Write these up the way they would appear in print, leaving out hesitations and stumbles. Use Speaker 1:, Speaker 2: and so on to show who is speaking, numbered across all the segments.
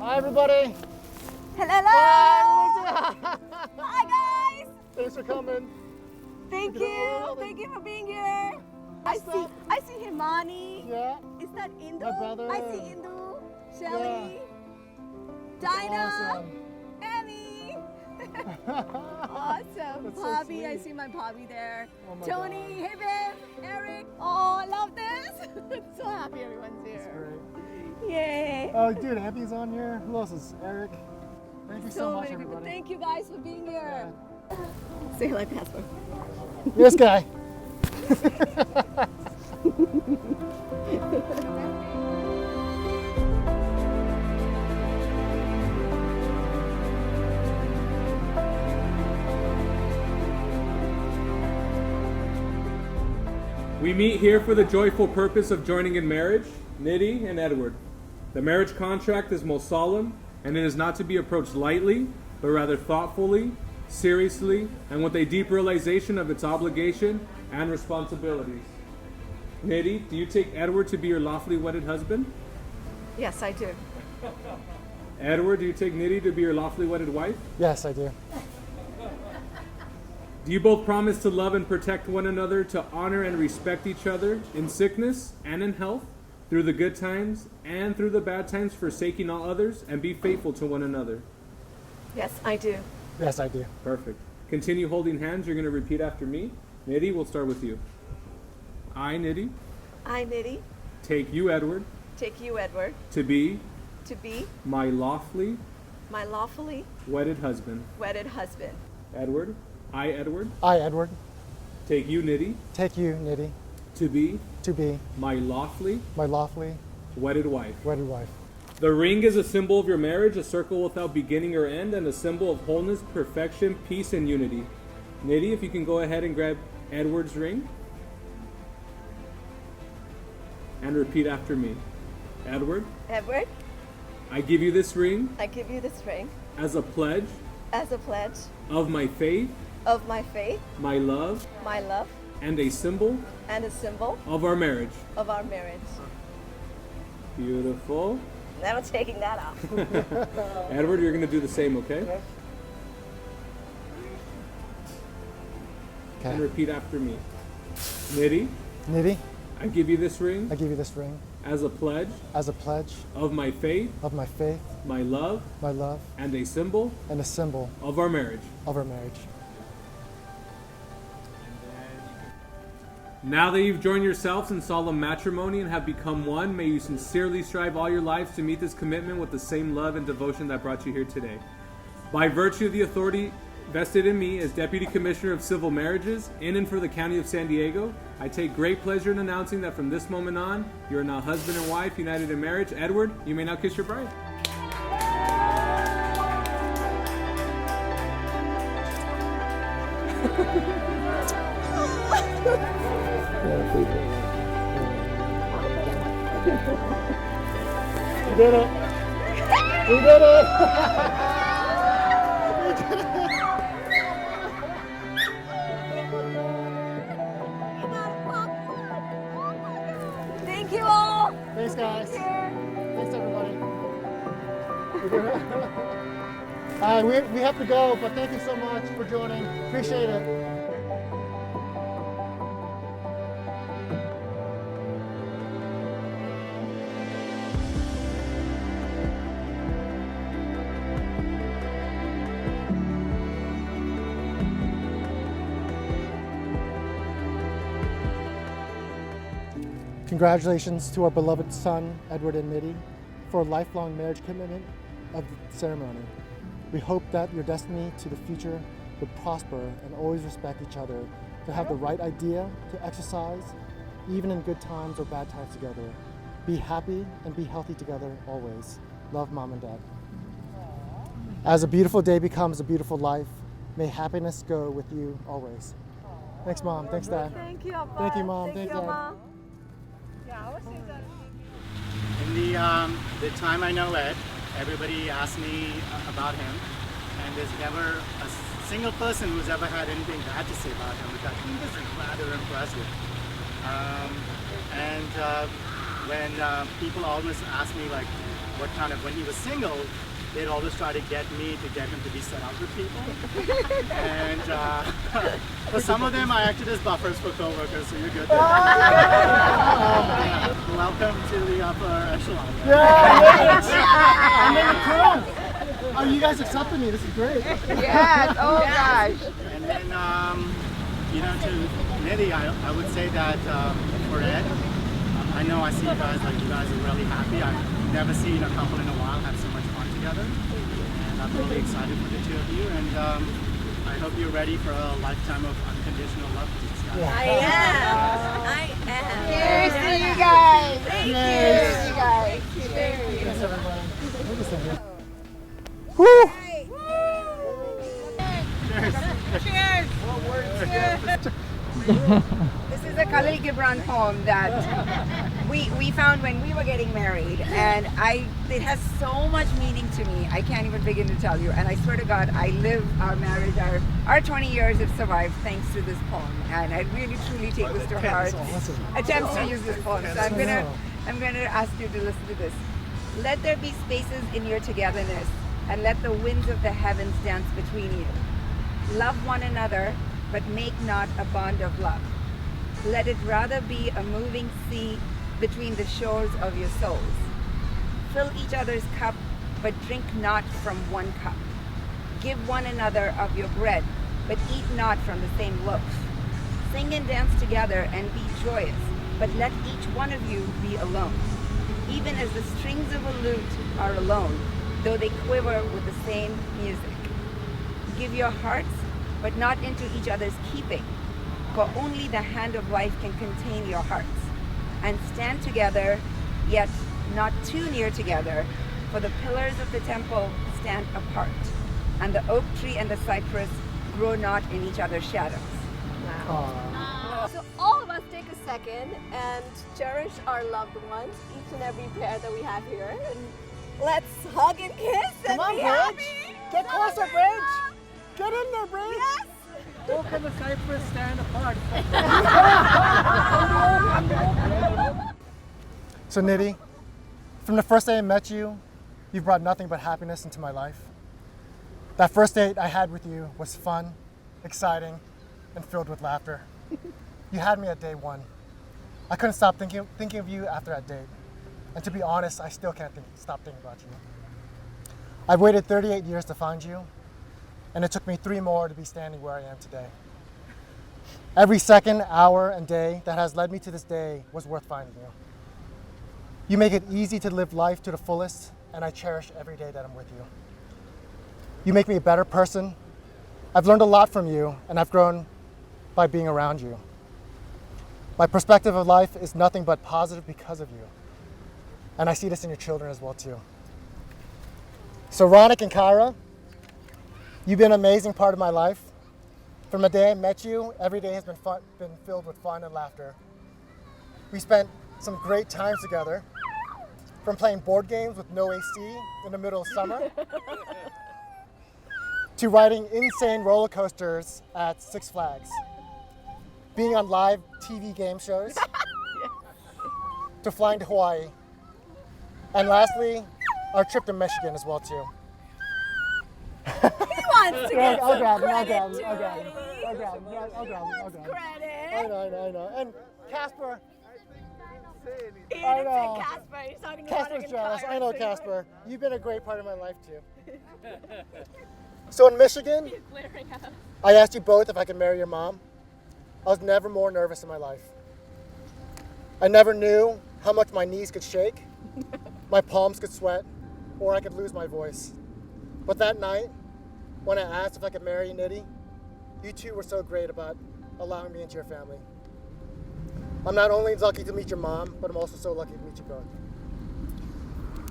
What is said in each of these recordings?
Speaker 1: Hi, everybody.
Speaker 2: Hello.
Speaker 1: Hi,
Speaker 2: Hi, guys.
Speaker 1: thanks for coming.
Speaker 2: Thank you. Thank you for being here. I see Himani.
Speaker 1: Yeah.
Speaker 2: Is that Indu?
Speaker 1: My brother.
Speaker 2: I see Indu, Shelly, Dinah,
Speaker 1: Awesome.
Speaker 2: Annie. Awesome.
Speaker 1: That's so
Speaker 2: Bobby, I
Speaker 1: sweet.
Speaker 2: see my Bobby there.
Speaker 1: Oh my
Speaker 2: Tony, hey babe, Eric. Oh, I love this. So happy everyone's
Speaker 1: That's
Speaker 2: here.
Speaker 1: great.
Speaker 2: Yay.
Speaker 1: Oh, dude, Anthony's on here. Who else is? Eric. Thank you so much,
Speaker 2: many people.
Speaker 1: everybody.
Speaker 2: Thank you guys for being here. Say hello, Casper.
Speaker 1: This guy.
Speaker 3: We meet here for the joyful purpose of joining in marriage, NEdhi and Edward. The marriage contract is most solemn, and it is not to be approached lightly, but rather thoughtfully, seriously, and with a deep realization of its obligation and responsibilities. NEdhi, do you take Edward to be your lawfully wedded husband?
Speaker 2: Yes, I do.
Speaker 3: Edward, do you take NEdhi to be your lawfully wedded wife?
Speaker 1: Yes, I do.
Speaker 3: Do you both promise to love and protect one another, to honor and respect each other in sickness and in health, through the good times and through the bad times, forsaking all others, and be faithful to one another?
Speaker 2: Yes, I do.
Speaker 1: Yes, I do.
Speaker 3: Perfect. Continue holding hands. You're going to repeat after me. NEdhi, we'll start with you. I, NEdhi,
Speaker 2: I, Nidhi,
Speaker 3: take you, Edward,
Speaker 2: take you, Edward,
Speaker 3: to be
Speaker 2: to be
Speaker 3: my lawfully
Speaker 2: my lawfully
Speaker 3: wedded husband.
Speaker 2: wedded husband.
Speaker 3: Edward, I, Edward,
Speaker 1: I, Edward,
Speaker 3: take you, NEdhi,
Speaker 1: take you, Nidhi,
Speaker 3: to be
Speaker 1: to be
Speaker 3: my lawfully
Speaker 1: my lawfully
Speaker 3: wedded wife.
Speaker 1: wedded wife.
Speaker 3: The ring is a symbol of your marriage, a circle without beginning or end, and a symbol of wholeness, perfection, peace, and unity. NEdhi, if you can go ahead and grab Edward's ring and repeat after me. Edward,
Speaker 2: Edward,
Speaker 3: I give you this ring
Speaker 2: I give you this ring
Speaker 3: as a pledge
Speaker 2: as a pledge
Speaker 3: of my faith,
Speaker 2: of my faith,
Speaker 3: my love,
Speaker 2: my love,
Speaker 3: and a symbol
Speaker 2: and a symbol
Speaker 3: of our marriage.
Speaker 2: of our marriage.
Speaker 3: Beautiful.
Speaker 2: Now I'm taking that off.
Speaker 3: Edward, you're going to do the same, okay? And
Speaker 1: Okay.
Speaker 3: repeat after me. NEdhi,
Speaker 1: Nidhi,
Speaker 3: I give you this ring
Speaker 1: I give you this ring
Speaker 3: as a pledge
Speaker 1: as a pledge
Speaker 3: of my faith,
Speaker 1: of my faith,
Speaker 3: my love,
Speaker 1: my love,
Speaker 3: and a symbol
Speaker 1: and a symbol
Speaker 3: of our marriage.
Speaker 1: of our marriage.
Speaker 3: Now that you've joined yourselves in solemn matrimony and have become one, may you sincerely strive all your lives to meet this commitment with the same love and devotion that brought you here today. By virtue of the authority vested in me as Deputy Commissioner of Civil Marriages in and for the County of San Diego, I take great pleasure in announcing that from this moment on, you are now husband and wife, united in marriage. Edward, you may now kiss your bride.
Speaker 1: We did it. We did it.
Speaker 2: Thank you all.
Speaker 1: Thanks, guys. Thanks, everybody. We have to go, but thank you so much for joining. Appreciate it. Congratulations to our beloved son, Edward and Nidhi, for a lifelong marriage commitment of the ceremony. We hope that your destiny to the future would prosper and always respect each other, to have the right idea, to exercise, even in good times or bad times together. Be happy and be healthy together always. Love, Mom and Dad. As a beautiful day becomes a beautiful life, may happiness go with you always. Thanks, Mom. Thanks, Dad.
Speaker 2: Thank you, Appa.
Speaker 1: Thank you, Mom.
Speaker 2: Thank
Speaker 1: Thanks,
Speaker 2: you,
Speaker 1: Dad.
Speaker 2: Mom. Yeah, I was saying that.
Speaker 4: In the time I know Ed, everybody asks me about him, and there's never a single person who's ever had anything bad to say about him, which I think is rather impressive. When people always ask me like, when he was single, they'd always try to get me to get him to be set up with people. And for some of them, I acted as buffers for coworkers, so you're good there. Welcome to the upper echelon.
Speaker 1: I'm in the crew. Oh, you guys accepted me. This is great.
Speaker 5: Yes, oh gosh.
Speaker 4: And then, to Nidhi, I would say that for Ed, I know I see you guys are really happy. I've never seen a couple in a while have so much fun together. And I'm really excited for the two of you. And I hope you're ready for a lifetime of unconditional love with these guys.
Speaker 2: I am.
Speaker 5: Cheers to you guys.
Speaker 2: Thank
Speaker 5: Cheers to
Speaker 2: you.
Speaker 5: you guys.
Speaker 1: Thanks, everybody. Look at this.
Speaker 2: Woo!
Speaker 5: This is a Khalil Gibran poem that we found when we were getting married, and it has so much meaning to me. I can't even begin to tell you. And I swear to God, I live our marriage, our 20 years have survived thanks to this poem, and I really truly take this to heart. Attempts to use this poem. So I'm gonna ask you to listen to this. Let there be spaces in your togetherness, and let the winds of the heavens dance between you. Love one another, but make not a bond of love. Let it rather be a moving sea between the shores of your souls. Fill each other's cup, but drink not from one cup. Give one another of your bread, but eat not from the same loaf. Sing and dance together and be joyous, but let each one of you be alone. Even as the strings of a lute are alone, though they quiver with the same music. Give your hearts, but not into each other's keeping, for only the hand of life can contain your hearts. And stand together, yet not too near together, for the pillars of the temple stand apart, and the oak tree and the cypress grow not in each other's shadows.
Speaker 2: So all of us take a second and cherish our loved ones, each and every pair that we have here. And let's hug and kiss and
Speaker 1: Come on,
Speaker 2: be
Speaker 1: Bridge.
Speaker 2: happy.
Speaker 1: Get closer, Bridge. Get in there, Bridge.
Speaker 2: Yes.
Speaker 4: How can the cypress stand apart?
Speaker 1: So Nidhi, from the first day I met you, you've brought nothing but happiness into my life. That first date I had with you was fun, exciting, and filled with laughter. You had me at day one. I couldn't stop thinking of you after that date. And to be honest, I still can't stop thinking about you. I've waited 38 years to find you, and it took me 3 more to be standing where I am today. Every second, hour, and day that has led me to this day was worth finding you. You make it easy to live life to the fullest, and I cherish every day that I'm with you. You make me a better person. I've learned a lot from you, and I've grown by being around you. My perspective of life is nothing but positive because of you. And I see this in your children as well too. So Ronak and Kyra, you've been an amazing part of my life. From the day I met you, every day has been filled with fun and laughter. We spent some great times together, from playing board games with no AC in the middle of summer, to riding insane roller coasters at Six Flags, being on live TV game shows, to flying to Hawaii, and lastly, our trip to Michigan as well too.
Speaker 2: He wants to get
Speaker 1: I'll
Speaker 2: some
Speaker 1: grab him,
Speaker 2: credit
Speaker 1: I'll
Speaker 2: too,
Speaker 1: grab him,
Speaker 2: Eddie.
Speaker 1: I'll grab him, I'll grab him, I'll grab him.
Speaker 2: Credit.
Speaker 1: I know. And Casper,
Speaker 2: He
Speaker 1: I
Speaker 2: didn't
Speaker 1: know.
Speaker 2: say Casper. He's talking about
Speaker 1: Casper's
Speaker 2: Ronak
Speaker 1: jealous.
Speaker 2: and
Speaker 1: I know
Speaker 2: Kyra.
Speaker 1: Casper. You've been a great part of my life too. So in Michigan,
Speaker 2: Glaring out.
Speaker 1: I asked you both if I could marry your mom. I was never more nervous in my life. I never knew how much my knees could shake, my palms could sweat, or I could lose my voice. But that night, when I asked if I could marry Nidhi, you two were so great about allowing me into your family. I'm not only lucky to meet your mom, but I'm also so lucky to meet you both.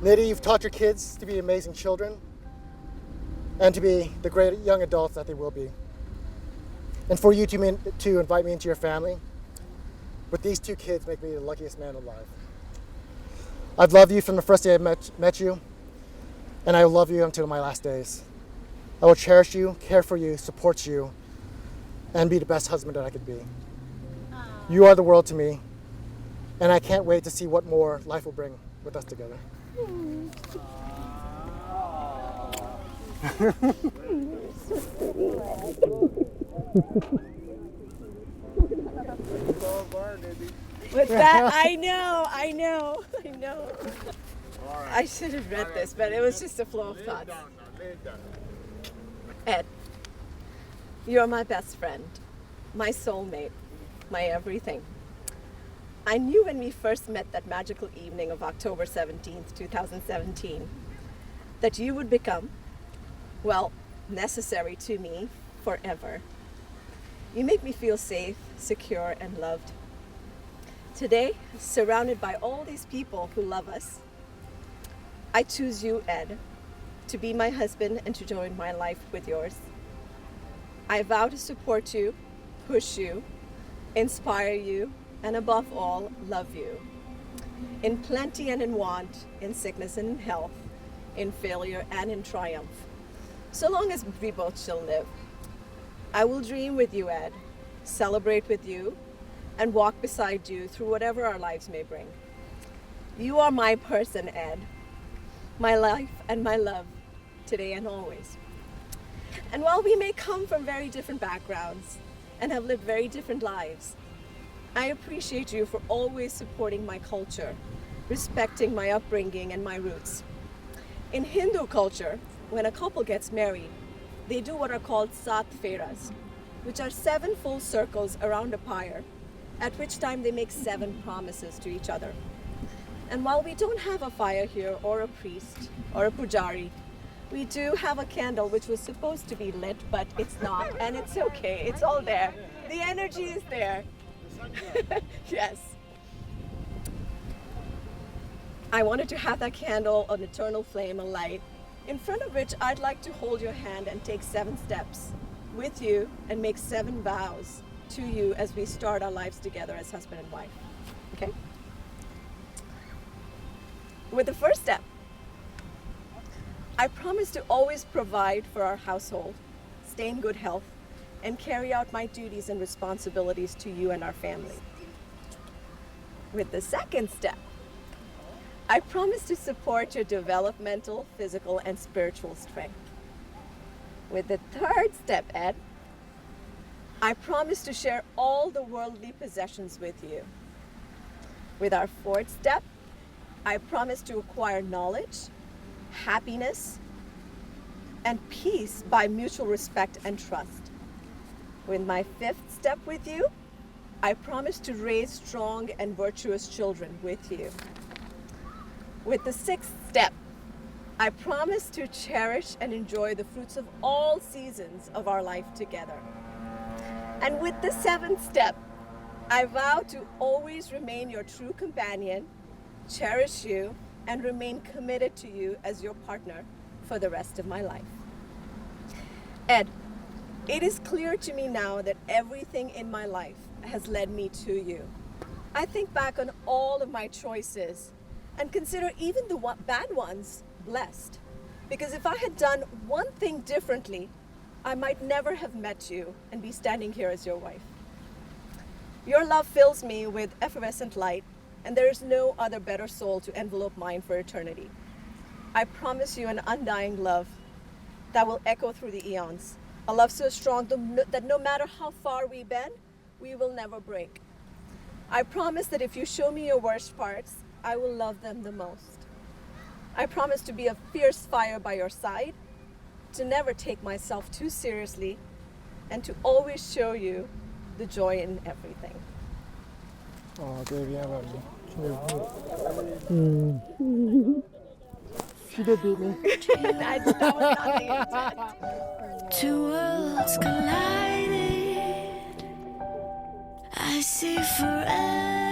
Speaker 1: Nidhi, you've taught your kids to be amazing children and to be the great young adults that they will be. And for you to invite me into your family, with these 2 kids make me the luckiest man alive. I've loved you from the first day I met you, and I will love you until my last days. I will cherish you, care for you, support you, and be the best husband that I could be. You are the world to me, and I can't wait to see what more life will bring with us together.
Speaker 2: With that, I know. I should have read this, but it was just a flow of thoughts. Ed, you're my best friend, my soulmate, my everything. I knew when we first met that magical evening of October 17th, 2017, that you would become, well, necessary to me forever. You make me feel safe, secure, and loved. Today, surrounded by all these people who love us, I choose you, Ed, to be my husband and to join my life with yours. I vow to support you, push you, inspire you, and above all, love you. In plenty and in want, in sickness and in health, in failure and in triumph, so long as we both shall live. I will dream with you, Ed, celebrate with you, and walk beside you through whatever our lives may bring. You are my person, Ed, my life and my love, today and always. And while we may come from very different backgrounds and have lived very different lives, I appreciate you for always supporting my culture, respecting my upbringing and my roots. In Hindu culture, when a couple gets married, they do what are called sat feras, which are 7 full circles around a pyre, at which time they make 7 promises to each other. And while we don't have a fire here or a priest or a pujari, we do have a candle which was supposed to be lit, but it's not, and it's okay, it's all there. The energy is there. Yes. I wanted to have that candle, an eternal flame alight, in front of which I'd like to hold your hand and take 7 steps with you and make 7 vows to you as we start our lives together as husband and wife. Okay? With the first step, I promise to always provide for our household, stay in good health, and carry out my duties and responsibilities to you and our family. With the second step, I promise to support your developmental, physical, and spiritual strength. With the third step, Ed, I promise to share all the worldly possessions with you. With our fourth step, I promise to acquire knowledge, happiness, and peace by mutual respect and trust. With my fifth step with you, I promise to raise strong and virtuous children with you. With the sixth step, I promise to cherish and enjoy the fruits of all seasons of our life together. And with the seventh step, I vow to always remain your true companion, cherish you, and remain committed to you as your partner for the rest of my life. Ed, it is clear to me now that everything in my life has led me to you. I think back on all of my choices and consider even the bad ones blessed. Because if I had done one thing differently, I might never have met you and be standing here as your wife. Your love fills me with effervescent light, and there is no other better soul to envelope mine for eternity. I promise you an undying love that will echo through the eons. A love so strong that no matter how far we bend, we will never break. I promise that if you show me your worst parts, I will love them the most. I promise to be a fierce fire by your side, to never take myself too seriously, and to always show you the joy in everything.
Speaker 1: Oh, baby, I love you. She did beat me.
Speaker 2: That was not the intent.
Speaker 6: Two worlds collided. I see forever.